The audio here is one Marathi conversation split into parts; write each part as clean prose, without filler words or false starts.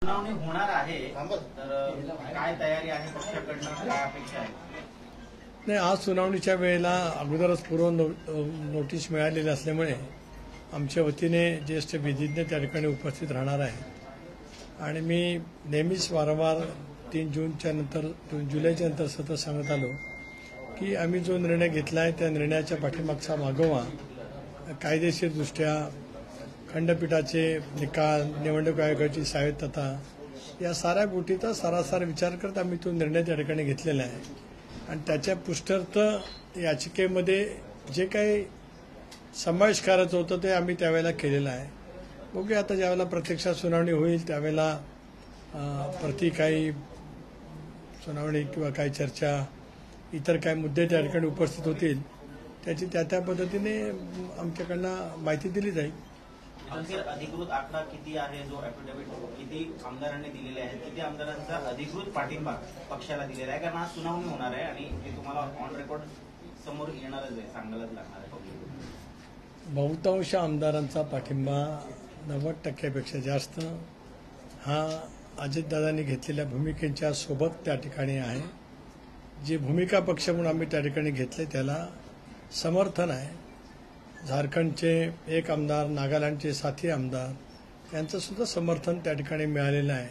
सुनावणी होणार आहे तर काय तयारी आहे पक्षाकडनं, काय अपेक्षा आहे? नाही, आज सुनावणीच्या वेळेला अगोदरच पूर्व नोटीस मिळालेली असल्यामुळे आमच्या वतीने ज्येष्ठ विधिज्ञ त्या ठिकाणी उपस्थित राहणार आहे आणि मी नेहमीच वारंवार 3 जुलैच्या नंतर सतत सांगत आलो की आम्ही जो निर्णय घेतला आहे त्या निर्णयाच्या पाठीमागचा मागोवा कायदेशीरदृष्ट्या खंडपीठाचे निकाल, निवडणूक आयोगाची स्वायत्तता या साऱ्या गोष्टीचा सरासर विचार करत आम्ही तो निर्णय त्या ठिकाणी घेतलेला आहे आणि त्याच्या पुष्टार्थ याचिकेमध्ये जे काही समावेश करायचं होतं ते आम्ही त्यावेळेला केलेलं आहे. बघूया आता ज्यावेळेला प्रत्यक्षात सुनावणी होईल त्यावेळेला प्रति काही सुनावणी किंवा काही चर्चा इतर काही मुद्दे त्या ठिकाणी उपस्थित होतील त्याची त्या पद्धतीने आमच्याकडनं माहिती दिली जाईल. अधिकृत आकडा किती आहे, जो ऍफिडेव्हिट किती आमदारांनी दिलेले आहेत, किती आमदारांचा अधिकृत पाठिंबा पक्षाला दिलेला आहे? कारण आज सुनावणी होणार आहे आणि ते तुम्हाला ऑन रेकॉर्ड समोर येणारच आहे, सांगायलाच लागणार आहे. बहुतांश आमदारांचा पाठिंबा 90% जास्त हा अजितदादांनी घेतलेल्या भूमिकेच्या सोबत त्या ठिकाणी आहे. जी भूमिका पक्ष म्हणून आम्ही त्या ठिकाणी घेतले त्याला समर्थन आहे. झारखंडचे 1 आमदार, नागालँडचे 7 आमदार यांचं सुद्धा समर्थन त्या ठिकाणी मिळालेलं आहे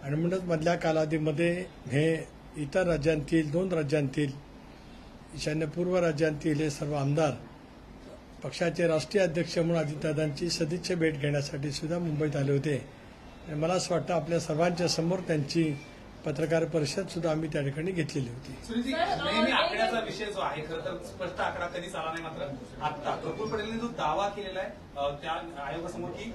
आणि म्हणूनच मधल्या कालावधीमध्ये हे इतर राज्यांतील 2 राज्यांतील ईशान्यपूर्व राज्यांतील हे सर्व आमदार पक्षाचे राष्ट्रीय अध्यक्ष म्हणून अजितदादांची सदिच्छा भेट घेण्यासाठी सुद्धा मुंबईत आले होते आणि मला असं वाटतं आपल्या सर्वांच्या समोर त्यांची पत्रकार परिषद सुद्धा आम्ही त्या ठिकाणी घेतलेली होती. नेहमी आकड्याचा विषय जो आहे खरं तर स्पष्ट आकडा कधीच आला नाही, मात्र आता प्रफुल्ल पटेलने जो दावा केलेला आहे त्या आयोगासमोर की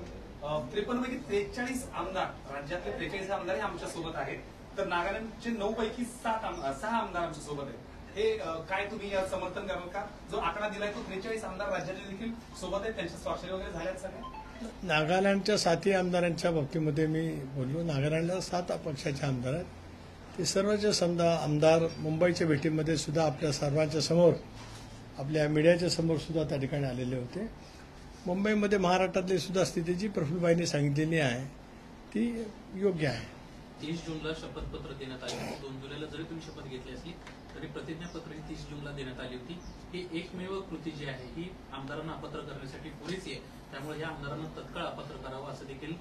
53 पैकी 43 आमदार, राज्यातले 43 आमदार हे आमच्या सोबत आहेत, तर नागालँडचे 9 पैकी 6 आमदार आमच्या सोबत आहेत. हे काय तुम्ही समर्थन कराल का? जो आकडा दिलाय तो 43 आमदार राज्याचे देखील सोबत आहेत, त्यांच्या स्वाक्षरी वगैरे झाल्यात सगळ्या? नागालँडच्या 7 आमदारांच्या बाबतीमध्ये मी बोललो. नागालँडला 7 पक्षाचे आमदार आहेत. ते सर्वचे समजा आमदार मुंबईच्या भेटीमध्ये सुद्धा आपल्या सर्वांच्या समोर, आपल्या मीडियाच्या समोर सुद्धा त्या ठिकाणी आलेले होते. मुंबईमध्ये महाराष्ट्रातली सुद्धा स्थिती जी प्रफुल्लबाईंनी सांगितलेली आहे ती योग्य आहे. 30 जूनला शपथपत्र देण्यात आले. 2 जुलैला जरी तुम्ही शपथ घेतली असली तरी प्रतिज्ञापत्र ही 30 जूनला देण्यात आली होती. ही एकमेव कृती जी आहे ही आमदारांना अपात्र करण्यासाठी पुरेशी आहे. त्यामुळे या आमदारांना तत्काळ अपात्र करावं असं देखील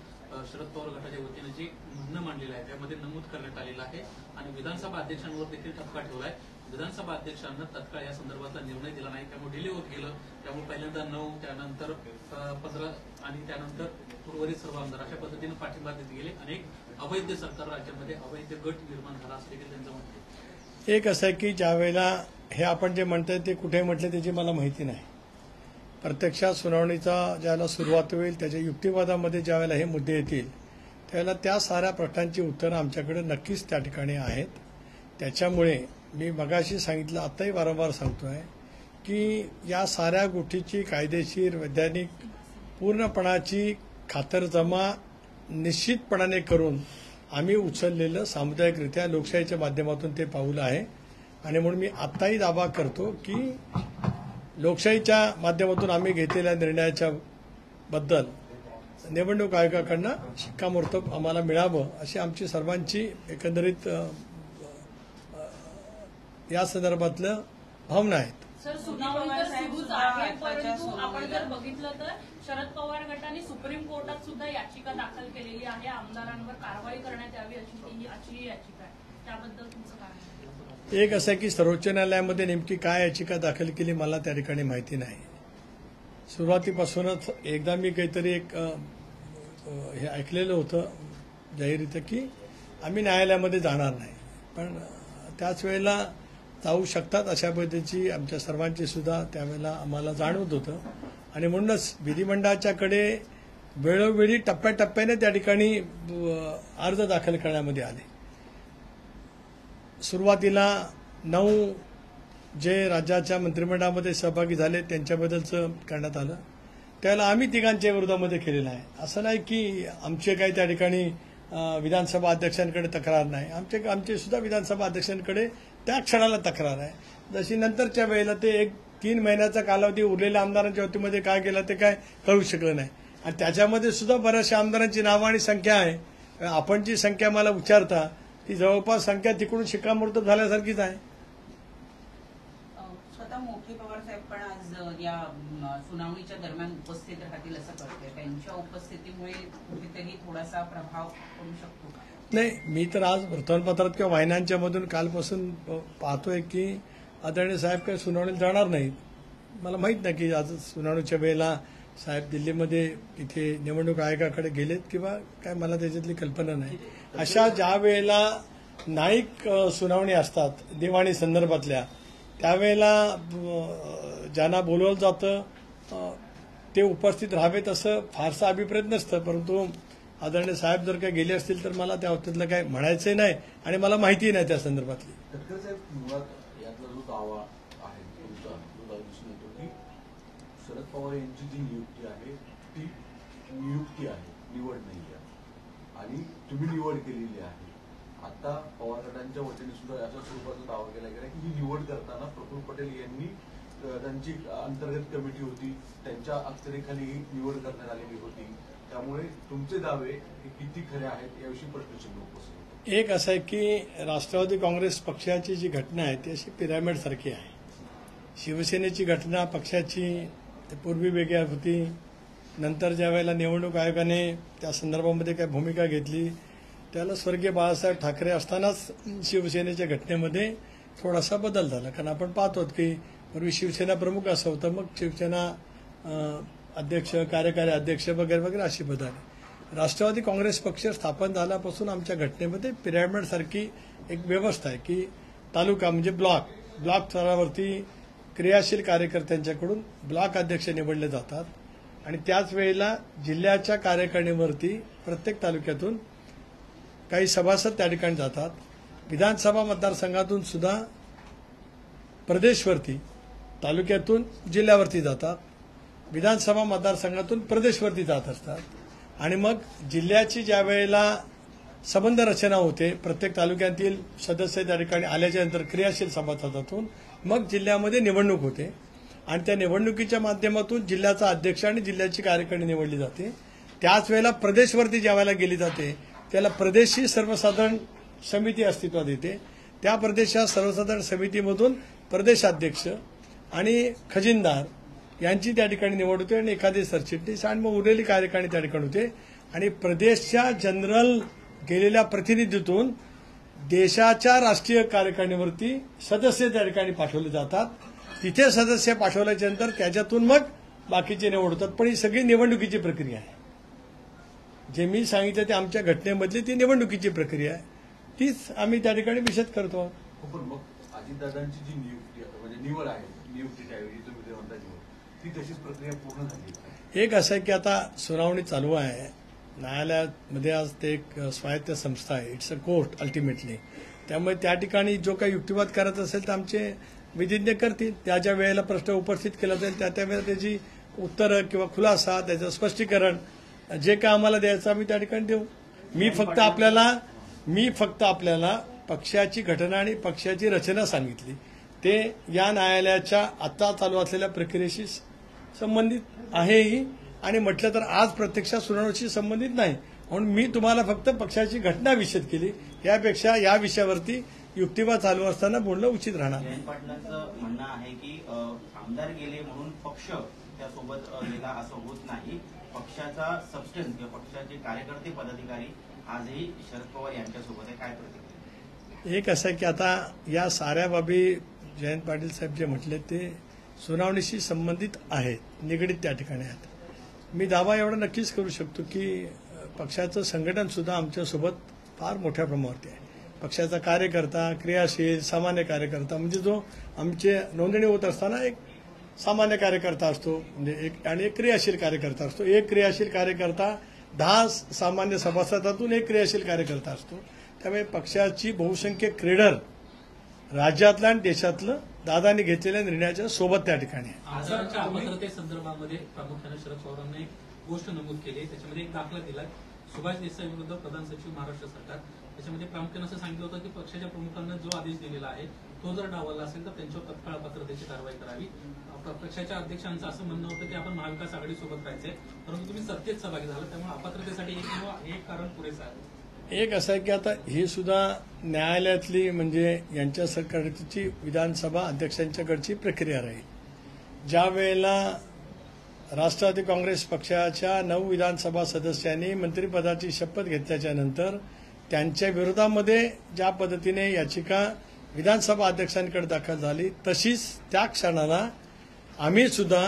शरद पवार गटाच्या वतीनं जे म्हणणं मांडलेलं आहे त्यामध्ये नमूद करण्यात आलेलं आहे आणि विधानसभा अध्यक्षांवर देखील ठपका ठेवलाय. विधानसभा अध्यक्षांना तत्काळ या संदर्भातला निर्णय दिला नाही, त्यामुळे डिले होत गेलं. त्यामुळे पहिल्यांदा 9, त्यानंतर 15 आणि त्यानंतर उर्वरित सर्व आमदार अशा पद्धतीनं पाठिंबा देत गेले. अनेक अवैध सरकार राज्यामध्ये अवैध गट निर्माण झाला असं देखील त्यांचं म्हणणं आहे. एक असं आहे की ज्या वेळेला हे आपण जे म्हणतोय ते कुठे म्हटलं त्याची मला माहिती नाही. प्रत्यक्षात सुनावणीचा ज्यावेळेला सुरुवात होईल त्याच्या युक्तिवादामध्ये ज्यावेळेला हे मुद्दे येतील त्यावेळेला त्या साऱ्या प्रश्नांची उत्तरं आमच्याकडे नक्कीच त्या ठिकाणी आहेत. त्याच्यामुळे मी मगाशी सांगितलं, आताही वारंवार सांगतोय की या साऱ्या गोष्टीची कायदेशीर वैधानिक पूर्णपणाची खातरजमा निश्चितपणाने करून आम्ही उचललेलं सामुदायिकरित्या लोकशाहीच्या माध्यमातून ते पाऊल आहे आणि म्हणून मी आत्ताही दावा करतो की लोकशाहीच्या माध्यमातून आम्ही घेतलेल्या निर्णयाच्या बद्दल निवडणूक आयोगाकडनं शिक्कामोर्तब आम्हाला मिळावं अशी आमची सर्वांची एकंदरीत या संदर्भातलं भावना आहेत. सर, सुनावणी तर सुरूच आहे, परंतु आपण जर बघितलं तर शरद पवार गटाने सुप्रीम कोर्टात सुद्धा याचिका दाखल केलेली आहे, आमदारांवर कारवाई करण्यात यावी अशी याचिका आहे. त्याबद्दल तुमचं काय? एक असं की सर्वोच्च न्यायालयामध्ये नेमकी काय याचिका दाखल केली मला त्या ठिकाणी माहिती नाही. सुरुवातीपासूनच एकदा मी काहीतरी हे ऐकलेलं होतं जाहीररित्या की आम्ही न्यायालयामध्ये जाणार नाही, पण त्याच वेळेला जाऊ शकतात अशा पद्धतीची आमच्या सर्वांची सुद्धा त्यावेळेला आम्हाला जाणवत होतं आणि म्हणूनच विधिमंडळाच्याकडे वेळोवेळी टप्प्याटप्प्याने त्या ठिकाणी अर्ज दाखल करण्यामध्ये आले. सुरुवातीला 9 जे राज्याच्या मंत्रिमंडळामध्ये सहभागी झाले त्यांच्याबद्दलचं करण्यात आलं. त्याला आम्ही तिघांच्या विरोधामध्ये केलेलं आहे. असं नाही की आमचे काही त्या ठिकाणी विधानसभा अध्यक्षांकडे तक्रार नाही. आमचे सुद्धा विधानसभा अध्यक्षांकडे त्या क्षणाला तक्रार आहे. जशी नंतरच्या वेळेला ते 3 महिन्याचा कालावधी उरलेल्या आमदारांच्या वतीमध्ये काय केलं ते काय कळू शकलं नाही आणि त्याच्यामध्ये सुद्धा बऱ्याचशा आमदारांची नावं आणि संख्या आहे आपण जी संख्या मला विचारता ती जवळपास संख्या तिकडून शिक्कामोर्तब झाल्यासारखीच आहे. स्वतः मोठे पवार साहेब पण आज या सुनावणीच्या दरम्यान उपस्थित राहतील असं कळतंय. त्यांच्या उपस्थितीमुळे कुठेतरी थोडासा प्रभाव पडू शकतो का? नाही, मी तर आज वर्तमानपत्रात किंवा वाहिन्यांच्या मधून कालपासून पाहतोय की आदरणीय साहेब काही सुनावणीला जाणार नाहीत. मला माहित नाही की आज सुनावणीच्या वेळेला साहेब दिल्लीमध्ये इथे निवडणूक आयोगाकडे गेलेत किंवा काय, मला त्याच्यातली कल्पना नाही. अशा ज्या वेळेला न्यायिक सुनावणी असतात दिवाणी संदर्भातल्या, त्यावेळेला ज्यांना बोलवलं जातं ते उपस्थित राहावेत असं फारसा अभिप्रेत नसतं. परंतु आदरणीय साहेब जर काही गेले असतील तर मला त्या बाबतीतलं काय म्हणायचंही नाही आणि मला माहितीही नाही त्या संदर्भातली. तटकरे साहेब, मुळात यातला जो दावा आहे तुमचा, तो दिसून येतो की शरद पवार यांची जी नियुक्ती आहे ती नियुक्ती आहे, निवड नाही आहे, आणि तुम्ही निवड केलेली आहे. आता पवार गटांच्या वतीने सुद्धा अशा स्वरूपाचा दावा केला गेला की ही निवड करताना प्रफुल्ल पटेल यांनी त्यांची अंतर्गत कमिटी होती, त्यांच्या अखत्यारीखाली ही निवड करण्यात आलेली होती. त्यामुळे तुमचे दावे हे किती खरे आहेत याविषयी प्रश्नचिन्ह उपस्थित होते. एक असं आहे की राष्ट्रवादी काँग्रेस पक्षाची जी घटना आहे ती अशी पिरॅमिड सारखी आहे. शिवसेनेची घटना पक्षाची पूर्वी वेगळी होती. नंतर ज्या वेळेला निवडणूक आयोगाने त्या संदर्भामध्ये काय भूमिका घेतली त्याला स्वर्गीय बाळासाहेब ठाकरे असतानाच शिवसेनेच्या घटनेमध्ये थोडासा बदल झाला. कारण आपण पाहतो की पूर्वी शिवसेना प्रमुख असं होतं, मग शिवसेना अध्यक्ष, कार्यकारी अध्यक्ष वगैरे वगैरे अशी बदल. राष्ट्रवादी काँग्रेस पक्ष स्थापन झाल्यापासून आमच्या घटनेमध्ये पिरॅमिड सारखी एक व्यवस्था आहे की तालुका म्हणजे ब्लॉक स्तरावरती क्रियाशील कार्यकर्त्यांच्याकडून ब्लॉक अध्यक्ष निवडले जातात आणि त्याच वेळेला जिल्ह्याच्या कार्यकारिणीवरती प्रत्येक तालुक्यातून काही सभासद त्या ठिकाणी जातात. विधानसभा मतदारसंघातून सुद्धा प्रदेशवरती तालुक्यातून जिल्ह्यावरती जातात, विधानसभा मतदारसंघातून प्रदेशवरती जात असतात आणि मग जिल्ह्याची ज्या वेळेला संबंध रचना होते प्रत्येक तालुक्यातील सदस्य त्या ठिकाणी आल्याच्या नंतर क्रियाशील सभासदातून मग जिल्ह्यामध्ये निवडणूक होते आणि त्या निवडणुकीच्या माध्यमातून जिल्ह्याचा अध्यक्ष आणि जिल्ह्याची कार्यकारिणी निवडली जाते. त्याच वेळेला प्रदेशवरती ज्या वेळेला गेली जाते त्याला प्रदेशी सर्वसाधारण समिती अस्तित्वात येते. त्या प्रदेशा सर्वसाधारण समितीमधून प्रदेशाध्यक्ष आणि खजिनदार यांची त्या ठिकाणी निवड होते आणि एखादी सरचिटणीस आणि मग उरलेली कार्यकारिणी त्या ठिकाणी होते आणि प्रदेशच्या जनरल गेलेल्या प्रतिनिधीतून देशाच्या राष्ट्रीय कार्यकारिणीवरती सदस्य त्या ठिकाणी पाठवले जातात. तिथे सदस्य पाठवल्याच्या नंतर त्याच्यातून मग बाकीचे निवड होतात. पण ही सगळी निवडणुकीची प्रक्रिया आहे. जे मी सांगितलं ते आमच्या घटनेमधली ती निवडणुकीची प्रक्रिया आहे, तीच आम्ही त्या ठिकाणी निषेध करतो. पण मग अजितदादांची जी नियुक्ती म्हणजे निवड आहे, नियुक्तीच्या ऐवजी तुम्ही जे म्हणता निवड, ती तशीच प्रक्रिया पूर्ण झाली. एक असं आहे की आता सुनावणी चालू आहे न्यायालयामध्ये. आज ते एक स्वायत्त संस्था आहे, इट्स अ कोर्ट अल्टिमेटली. त्यामुळे त्या ठिकाणी जो काही युक्तिवाद करत असेल तर आमचे विधिज्ञ करतील. त्याच्या वेळेला प्रश्न उपस्थित केला जाईल, त्या वेळेला त्याची उत्तरं किंवा खुलासा, त्याचं स्पष्टीकरण जे काय आम्हाला द्यायचं आम्ही त्या ठिकाणी देऊ. मी फक्त आपल्याला पक्षाची घटना आणि पक्षाची रचना सांगितली. ते या न्यायालयाच्या आता चालू असलेल्या प्रक्रियेशी संबंधित आहेही आणि म्हटलं तर आज प्रत्यक्षात सुनावणीशी संबंधित नाही. म्हणून मी तुम्हाला फक्त पक्षाची घटना विषद केली. यापेक्षा या विषयावरती युक्तिवाद चालू असताना बोलणं उचित राहणार. जयंत पाटलांचं म्हणणं आहे की आमदार गेले म्हणून पक्ष त्यासोबत गेला असं होत नाही. पक्षाचा सबस्टन्स किंवा पक्षाचे कार्यकर्ते पदाधिकारी आजही शरद पवार यांच्यासोबत आहे. काय प्रतिक्रिया? एक असं आहे की आता या साऱ्या बाबी जयंत पाटील साहेब जे म्हटले ते सुनावणीशी संबंधित आहेत, निगडीत त्या ठिकाणी आहेत. मी दावा एवढा नक्कीच करू शकतो की पक्षाचं संघटन सुद्धा आमच्यासोबत फार मोठ्या प्रमाणावरती आहे. पक्षाचा कार्यकर्ता, क्रियाशील, सामान्य कार्यकर्ता म्हणजे जो आमचे नोंदणी होत असताना एक सामान्य कार्यकर्ता असतो म्हणजे एक क्रियाशील कार्यकर्ता असतो. एक क्रियाशील कार्यकर्ता 10 सामान्य सभासदातून एक क्रियाशील कार्यकर्ता असतो. त्यामुळे पक्षाची बहुसंख्य क्रेडर राज्यातलं आणि देशातलं दादांनी घेतलेल्या निर्णयाच्या सोबत त्या ठिकाणी आहे. आमदारांच्या अपात्रतेसंदर्भामध्ये प्रामुख्याने शरद पवारांनी एक गोष्ट नमूद केली. त्याच्यामध्ये एक दाखला दिला, सुभाष देसाई विरुद्ध प्रधान सचिव महाराष्ट्र सरकार. त्याच्यामध्ये प्रामुख्याने असं सांगितलं होतं की पक्षाच्या प्रमुखांना जो आदेश दिलेला आहे तो जर डावलला असेल तर त्यांच्यावर तत्काळ अपात्रतेची कारवाई करावी. पक्षाच्या अध्यक्षांचं असं म्हणणं होतं की आपण महाविकास आघाडी सोबत राहायचंय, परंतु तुम्ही सत्तेत सहभागी झाला त्यामुळे अपात्रतेसाठी एक कारण पुरेसं आहे. एक असं आहे की आता ही सुद्धा न्यायालयातली म्हणजे यांच्या सरकारची विधानसभा अध्यक्षांच्याकडची प्रक्रिया राहील. ज्या वेळेला राष्ट्रवादी काँग्रेस पक्षाच्या 9 विधानसभा सदस्यांनी मंत्रिपदाची शपथ घेतल्याच्या नंतर त्यांच्या विरोधामध्ये ज्या पद्धतीने याचिका विधानसभा अध्यक्षांकडे दाखल झाली, तशीच त्या क्षणाला आम्ही सुद्धा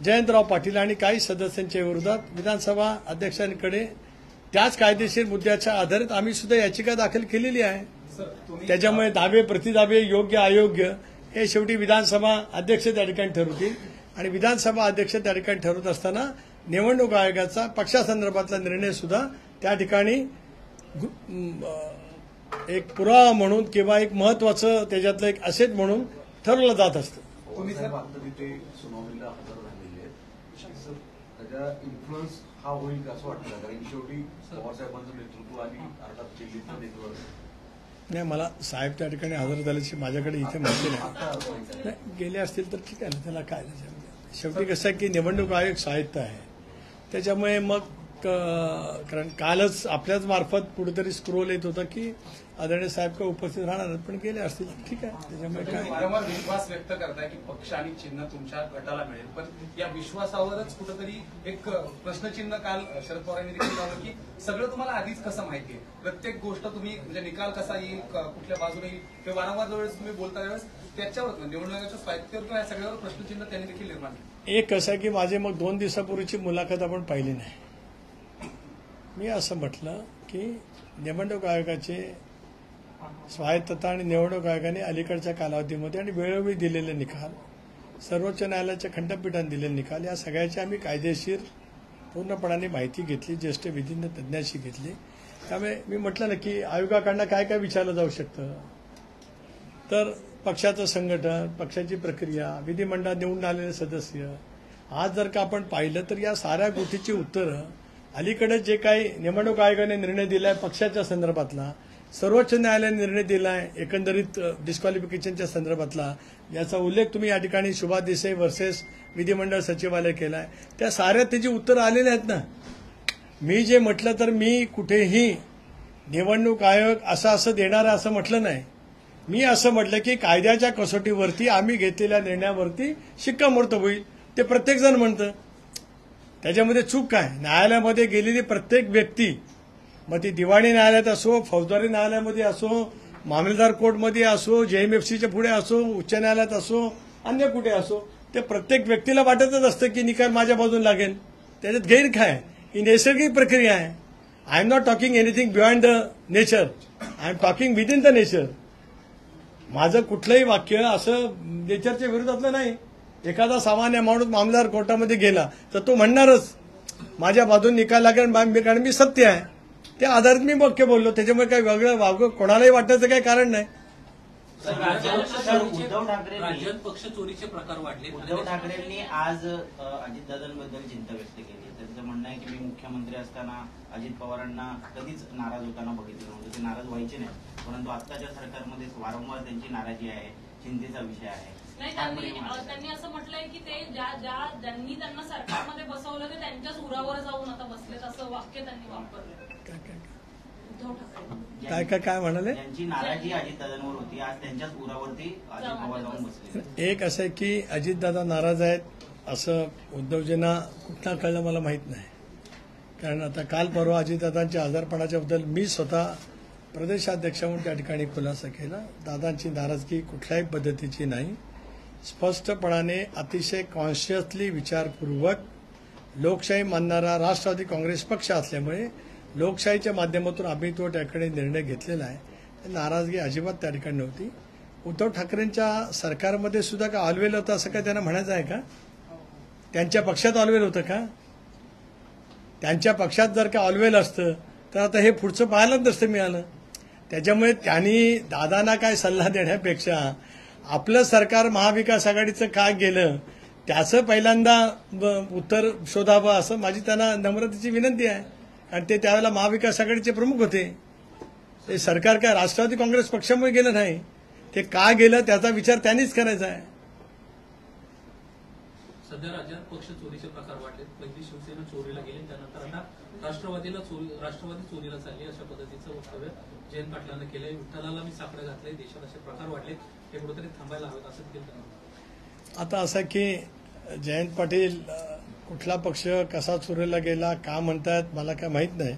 जयंतराव पाटील आणि काही सदस्यांच्या विरोधात विधानसभा अध्यक्षांकडे त्याच कायदेशीर मुद्द्याच्या आधारित आम्ही सुद्धा याचिका दाखल केलेली आहे. त्याच्यामुळे दावे प्रतिदावे योग्य अयोग्य हे शेवटी विधानसभा अध्यक्ष त्या ठिकाणी ठरवतील आणि विधानसभा अध्यक्ष त्या ठिकाणी ठरवत असताना निवडणूक आयोगाचा पक्षासंदर्भातला निर्णय सुद्धा त्या ठिकाणी एक पुरावा म्हणून किंवा एक महत्वाचं त्याच्यातलं एक असेट म्हणून ठरवलं जात असतं. पवारसाहेब आता तिथे सुनावणीला हजर झालेले आहेत, त्याचा इन्फ्लुएन्स हा होईल का असं वाटतं? कारण शेवटी पवारसाहेबांचं नेतृत्व आणि अर्थात दिल्लीचं नेतृत्व. नाही, मला साहेब त्या ठिकाणी हजर झाल्याची माझ्याकडे इथे माहिती नाही. गेले असतील तर ठीक आहे ना, त्याला काय त्याच्यामध्ये. शेवटी कसं आहे की निवडणूक आयोग स्वायत्त आहे, त्याच्यामुळे मग कारण कालच आपल्याच मार्फत कुठेतरी स्क्रोल येत होतं की आदरणीय साहेब का उपस्थित राहणार, पण गेले असतील ठीक आहे. त्याच्यामुळे काय वारंवार विश्वास व्यक्त करताय की पक्ष आणि चिन्ह तुमच्या गटाला मिळेल, पण या विश्वासावरच कुठेतरी एक प्रश्नचिन्ह काल शरद पवार यांनी देखील लावलं की सगळं तुम्हाला आधीच कसं माहितीये, प्रत्येक गोष्ट तुम्ही म्हणजे निकाल कसा येईल, कुठल्या बाजूने येईल, हे वारंवार ज्यावेळेस तुम्ही बोलता त्यावेळेस त्याच्यावर निवडणुकीच्या स्वायत्तेवर किंवा या सगळ्यावर प्रश्नचिन्ह त्यांनी देखील निर्माण केलं. एक कसं आहे की माझे मग 2 दिवसापूर्वीची मुलाखत आपण पाहिली नाही. मी असं म्हटलं की निवडणूक आयोगाचे स्वायत्तता आणि निवडणूक आयोगाने अलीकडच्या कालावधीमध्ये आणि वेळोवेळी दिलेले निकाल, सर्वोच्च न्यायालयाच्या खंडपीठाने दिलेले निकाल, या सगळ्याची आम्ही कायदेशीर पूर्णपणाने माहिती घेतली, ज्येष्ठ विधिज्ञ तज्ज्ञांशी घेतली. त्यामुळे मी म्हटलं ना की आयोगाकडनं काय काय विचारलं जाऊ शकतं, तर पक्षाचं संघटन, पक्षाची प्रक्रिया, विधिमंडळात निवडून आलेले सदस्य, आज जर का आपण पाहिलं तर या साऱ्या गोष्टीची उत्तरं अलीकडे जे काही निवडणूक आयोगाने निर्णय दिलाय पक्षाच्या संदर्भातला, सर्वोच्च न्यायालयाने निर्णय दिलाय एकंदरीत डिस्क्वालिफिकेशनच्या संदर्भातला, याचा उल्लेख तुम्ही या ठिकाणी शुभा देसाई वर्सेस विधिमंडळ सचिवालय केलाय, त्या साऱ्या त्याची उत्तरं आलेली आहेत ना. मी जे म्हटलं तर मी कुठेही निवडणूक आयोग असं देणार असं म्हटलं नाही. मी असं म्हटलं की कायद्याच्या कसोटीवरती आम्ही घेतलेल्या निर्णयावरती शिक्कामोर्तब होईल. ते प्रत्येकजण म्हणतं, त्याच्यामध्ये चूक काय? न्यायालयामध्ये गेलेली प्रत्येक व्यक्ती, मग ती दिवाणी न्यायालयात असो, फौजदारी न्यायालयामध्ये असो, मामलेदार कोर्टमध्ये असो, JMFCच्या पुढे असो, उच्च न्यायालयात असो, अन्य कुठे असो, ते प्रत्येक व्यक्तीला वाटतच असतं की निकाल माझ्या बाजून लागेल. त्याच्यात गैर काय? ही नैसर्गिक प्रक्रिया आहे. I am not talking anything beyond the nature, I am talking within the nature. माझं कुठलंही वाक्य असं नेचरच्या विरोधातलं नाही. एखादा सामान्य माणूस मामलेदार कोर्टामध्ये गेला तर तो म्हणणारच माझ्या बाजून निकाल लागेल, कारण मी सत्य आहे. त्या आधारित मी वाक्य बोललो, त्याच्यामुळे काही वेगळं वागं कोणालाही वाटायचं काही कारण नाही. राज्यात पक्ष चोरीचे प्रकार वाढले. उद्धव ठाकरेंनी आज अजितदादांबद्दल चिंता व्यक्त केली. त्यांचं म्हणणं आहे की मी मुख्यमंत्री असताना अजित पवारांना कधीच नाराज होताना बघितलं नव्हतं. ते नाराज व्हायचे नाही, परंतु आत्ताच्या सरकारमध्ये वारंवार त्यांची नाराजी आहे, चिंतेचा विषय आहे. नाही, त्यांनी असं म्हटलंय की ते ज्यांनी त्यांना सरकारमध्ये बसवलं ते त्यांच्याच उरावर जाऊन आता बसलेत, असं वाक्य त्यांनी वापरलं. उद्धव ठाकरे काय म्हणाले? त्यांची नाराजी अजितदादांवर होती, आज त्यांच्याच उरावरती अजित पवार जाऊन बसले. एक असं आहे की अजितदादा नाराज आहेत असं उद्धवजींना कुठं कळलं मला माहीत नाही. कारण आता काल परवा अजितदादांच्या आजारपणाच्या बद्दल मी स्वतः प्रदेशाध्यक्ष म्हणून त्या ठिकाणी खुलासा केला. दादांची नाराजगी कुठल्याही पद्धतीची नाही. स्पष्टपणाने अतिशय कॉन्शियसली विचारपूर्वक लोकशाही मानणारा राष्ट्रवादी काँग्रेस पक्ष असल्यामुळे लोकशाहीच्या माध्यमातून आम्ही तो त्याकडे निर्णय घेतलेला आहे. नाराजगी अजिबात त्या ठिकाणी नव्हती. उद्धव ठाकरेंच्या सरकारमध्ये सुद्धा का ऑलवेल होतं असं काय त्यांना म्हणायचं आहे का? त्यांच्या पक्षात ऑलवेल होतं का? त्यांच्या पक्षात जर का ऑलवेल असतं तर आता हे पुढचं पाहायलाच नसतं मिळालं. त्याच्यामुळे त्यांनी दादांना काय सल्ला देण्यापेक्षा आपलं सरकार महाविकास आघाडीचं काय गेलं त्याचं पहिल्यांदा उत्तर शोधावं असं माझी त्यांना नम्रतेची विनंती आहे. आणि ते त्यावेळेला महाविकास आघाडीचे प्रमुख होते. ते सरकार काय राष्ट्रवादी काँग्रेस पक्षामुळे गेलं नाही, ते का गेलं त्याचा विचार त्यांनीच करायचा आहे. सध्या राज्यात पक्ष चोरीचे प्रकार वाढलेत. पहिली शिवसेना चोरीला गेली, त्यानंतर आता राष्ट्रवादी चोरीला चालली, अशा पद्धतीचं वक्तव्य जयंत पाटलांना केलंय. विठ्ठलाला मी साकडं घातलंय, देशात असे प्रकार वाढलेत, हे कुठेतरी थांबायला हवेत असं देखील त्यांना. आता असं की जयंत पाटील कुठला पक्ष कसा चोरीला गेला का म्हणतात मला काय माहीत नाही.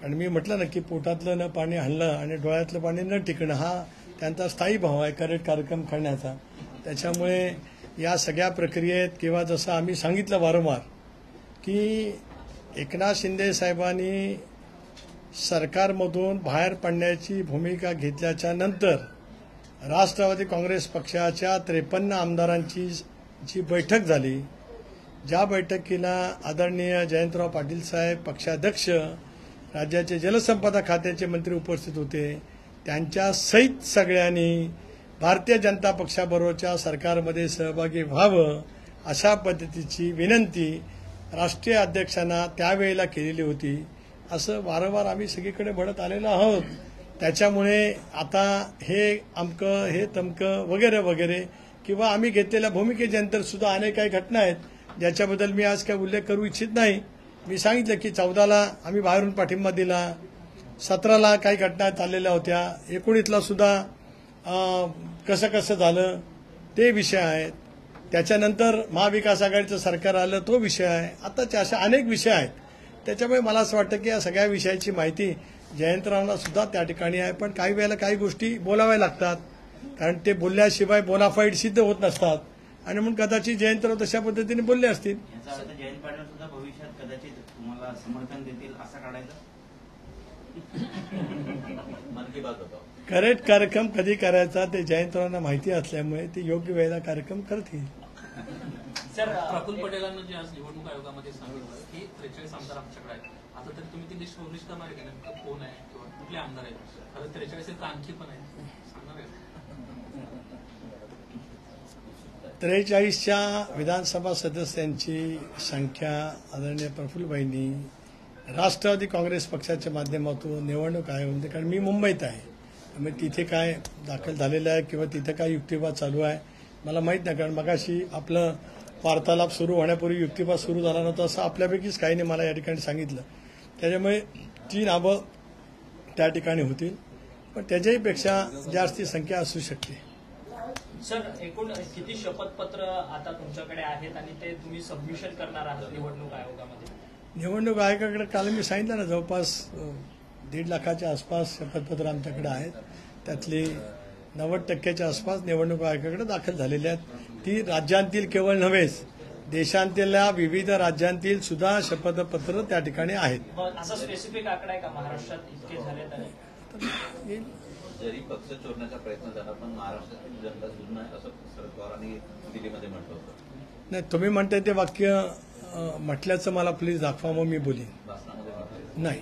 कारण मी म्हटलं ना की पोटातलं न पाणी हलणं आणि डोळ्यातलं पाणी न टिकणं हा त्यांचा स्थायी भाव आहे करेक्ट कार्यक्रम करण्याचा. त्याच्यामुळे या सगळ्या प्रक्रियेत किंवा जसं आम्ही सांगितलं वारंवार की एकनाथ शिंदे साहेबांनी सरकारमधून बाहेर पडण्याची भूमिका घेतल्याच्या नंतर राष्ट्रवादी काँग्रेस पक्षाच्या 53 आमदारांची जी बैठक झाली, ज्या बैठकीला आदरणीय जयंतराव पाटील साहेब पक्षाध्यक्ष, राज्याचे जलसंपदा खात्याचे मंत्री उपस्थित होते, त्यांच्या सहित सगळ्यांनी भारतीय जनता पक्षाबरोबरच्या सरकारमध्ये सहभागी व्हावं अशा पद्धतीची विनंती राष्ट्रीय अध्यक्षांना त्यावेळेला केलेली होती. असं वारंवार आम्ही सगळीकडे म्हणत आलेलो आहोत. त्याच्यामुळे आता हे अमकं हे तमकं वगैरे वगैरे किंवा आम्ही घेतलेल्या भूमिकेच्या नंतर सुद्धा अनेक काही घटना आहेत ज्याच्याबद्दल मी आज काही उल्लेख करू इच्छित नाही. मी सांगितलं की 14ला आम्ही बाहेरून पाठिंबा दिला, 17ला काही घटना चाललेल्या होत्या, 19ला सुद्धा कसं कसं झालं ते विषय आहेत. त्याच्यानंतर महाविकास आघाडीचं सरकार आलं तो विषय आहे. आताच्या अशा अनेक विषय आहेत. त्याच्यामुळे मला असं वाटतं की या सगळ्या विषयाची माहिती जयंतरावांना सुद्धा त्या ठिकाणी आहे. पण काही वेळेला काही गोष्टी बोलाव्या लागतात कारण ते बोलल्याशिवाय बोनाफाईड सिद्ध होत नसतात आणि म्हणून कदाचित जयंतराव तशा पद्धतीने बोलले असतील. याचा अर्थ जयंत पाटील सुद्धा भविष्यात कदाचित तुम्हाला समर्थन देतील असं काढायचं. मन की बात होता. करेक्ट कार्यक्रम कधी करायचा ते जयंतरावांना माहिती असल्यामुळे ते योग्य वेळेला कार्यक्रम करतील. सर, प्रफुल्ल पटेलांना जे आज निवडणूक आयोगामध्ये सांगितलं की 43 आमदार आमच्याकडे आहेत, आता तरी तुम्ही ती लिस्ट पब्लिश करणार आहे का? नेमकं कोण आहे किंवा कुठले आमदार आहेत? खरं 43 आहेत का आणखी पण आहेत, सांगणार आहे? 43च्या विधानसभा सदस्यांची संख्या आदरणीय प्रफुल्लबाईंनी राष्ट्रवादी काँग्रेस पक्षाच्या माध्यमातून निवडणूक आयोग, कारण मी मुंबईत आहे त्यामुळे तिथे काय दाखल झालेलं आहे किंवा तिथे काय युक्तिवाद चालू आहे मला माहीत नाही. कारण मगाशी आपलं वार्तालाप सुरू होण्यापूर्वी युक्तिवाद सुरू झाला नव्हता असं आपल्यापैकीच काही नाही मला या ठिकाणी सांगितलं. त्याच्यामुळे ती नावं त्या ठिकाणी होतील, पण त्याच्याही पेक्षा जास्त संख्या असू शकते. सर, एकूण किती शपथपत्र आता तुमच्याकडे आहेत आणि ते तुम्ही सबमिशन करणार आहात निवडणूक आयोगामध्ये? निवडणूक आयोगाकडे काल मी सांगितलं ना जवळपास 1.5 लाखाच्या आसपास शपथपत्र आमच्याकडे आहेत. त्यातली 90% आसपास निवडणूक आयोगाकडे दाखल झालेली आहेत. ती राज्यांतील केवळ नव्हेच देशांतील विविध राज्यांतील सुद्धा शपथपत्र त्या ठिकाणी आहेत. असा स्पेसिफिक आकडा आहे का महाराष्ट्रात इतके झाले तर? जरी पक्ष चोरण्याचा प्रयत्न झाला पण महाराष्ट्रातील जनता जुळून आहे असं शरद पवारांनी दिल्लीमध्ये म्हटलं होतं. नाही, तुम्ही म्हणताय ते वाक्य म्हटल्याचं मला प्लीज दाखवा, मग मी बोलीन. भाषणामध्ये म्हटलं नाही,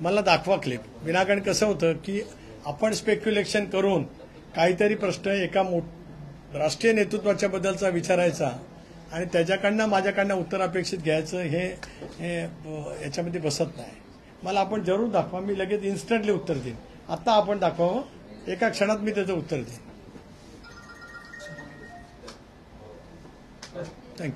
मला दाखवा क्लिप. विनाकारण कसं होतं की आपण स्पेक्युलेशन करून काहीतरी प्रश्न एका राष्ट्रीय नेतृत्वाच्या बद्दलचा विचारायचा आणि त्याच्याकडनं माझ्याकडनं उत्तर अपेक्षित घ्यायचं हे याच्यामध्ये बसत नाही. मला आपण जरूर दाखवा, मी लगेच इन्स्टंटली उत्तर देईन. आता आपण दाखवावं, एका क्षणात मी त्याचं उत्तर देईन. थँक्यू.